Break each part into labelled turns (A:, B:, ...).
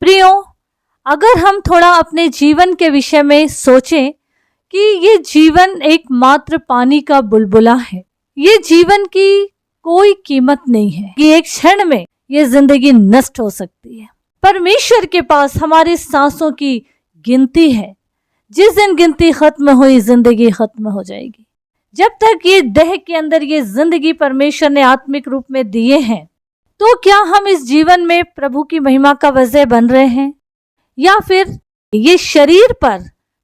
A: प्रियो, अगर हम थोड़ा अपने जीवन के विषय में सोचें कि ये जीवन एक मात्र पानी का बुलबुला है, ये जीवन की कोई कीमत नहीं है, ये एक क्षण में ये जिंदगी नष्ट हो सकती है। परमेश्वर के पास हमारी सांसों की गिनती है, जिस दिन गिनती खत्म हुई जिंदगी खत्म हो जाएगी। जब तक ये देह के अंदर ये जिंदगी परमेश्वर ने आत्मिक रूप में दिए हैं, तो क्या हम इस जीवन में प्रभु की महिमा का वजह बन रहे हैं या फिर ये शरीर पर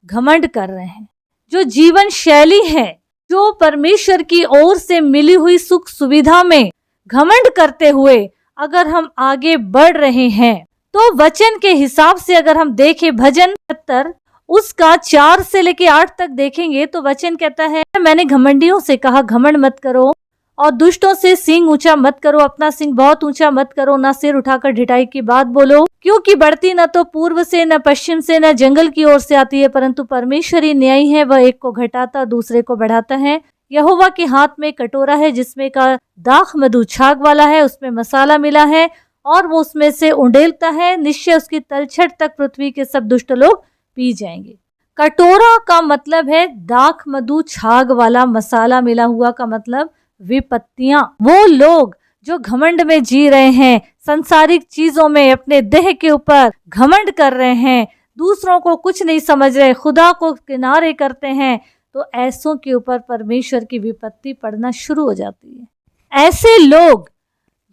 A: घमंड कर रहे हैं? जो जीवन शैली है, जो परमेश्वर की ओर से मिली हुई सुख सुविधा में घमंड करते हुए अगर हम आगे बढ़ रहे हैं, तो वचन के हिसाब से अगर हम देखें भजन 70 उसका 4 से लेके 8 तक देखेंगे तो वचन कहता है, मैंने घमंडियों से कहा घमंड मत करो और दुष्टों से सींग ऊंचा मत करो, अपना सींग बहुत ऊंचा मत करो, ना सिर उठाकर ढिठाई की बात बोलो, क्योंकि बढ़ती न तो पूर्व से न पश्चिम से न जंगल की ओर से आती है, परंतु परमेश्वरी न्यायी है, वह एक को घटाता दूसरे को बढ़ाता है। यहोवा के हाथ में कटोरा है जिसमें का दाख मधु छाग वाला है, उसमें मसाला मिला है और वो उसमें से उंडेलता है, निश्चय उसकी तलछट तक पृथ्वी के सब दुष्ट लोग पी जाएंगे। कटोरा का मतलब है दाख मधु छाग वाला, मसाला मिला हुआ का मतलब विपत्तियां। वो लोग जो घमंड में जी रहे हैं, संसारिक चीजों में अपने देह के ऊपर घमंड कर रहे हैं, दूसरों को कुछ नहीं समझ रहे, खुदा को किनारे करते हैं, तो ऐसों के ऊपर परमेश्वर की विपत्ति पड़ना शुरू हो जाती है। ऐसे लोग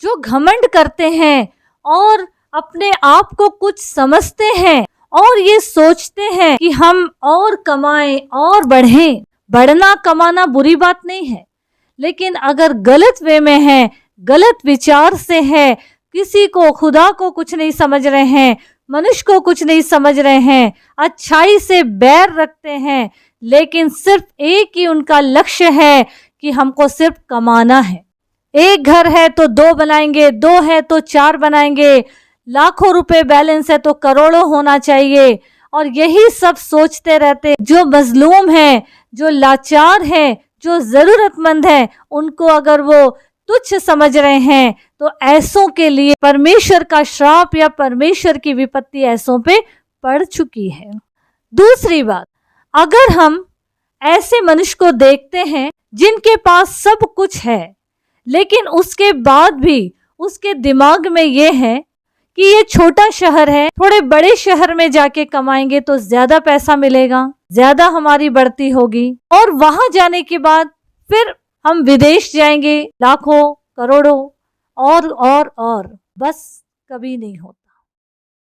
A: जो घमंड करते हैं और अपने आप को कुछ समझते हैं और ये सोचते हैं कि हम और कमाएं और बढ़ें। बढ़ना कमाना बुरी बात नहीं है, लेकिन अगर गलत वे में है, गलत विचार से है, किसी को खुदा को कुछ नहीं समझ रहे हैं, मनुष्य को कुछ नहीं समझ रहे हैं, अच्छाई से बैर रखते हैं, लेकिन सिर्फ एक ही उनका लक्ष्य है कि हमको सिर्फ कमाना है। एक घर है तो 2 बनाएंगे, 2 है तो 4 बनाएंगे, लाखों रुपए बैलेंस है तो करोड़ों होना चाहिए, और यही सब सोचते रहते। जो मजलूम है, जो लाचार है, जो जरूरतमंद है, उनको अगर वो तुच्छ समझ रहे हैं, तो ऐसों के लिए परमेश्वर का श्राप या परमेश्वर की विपत्ति ऐसों पे पड़ चुकी है। दूसरी बात, अगर हम ऐसे मनुष्य को देखते हैं जिनके पास सब कुछ है, लेकिन उसके बाद भी उसके दिमाग में ये है कि ये छोटा शहर है, थोड़े बड़े शहर में जाके कमाएंगे तो ज्यादा पैसा मिलेगा, ज्यादा हमारी बढ़ती होगी, और वहां जाने के बाद फिर हम विदेश जाएंगे, लाखों करोड़ों और बस कभी नहीं होता।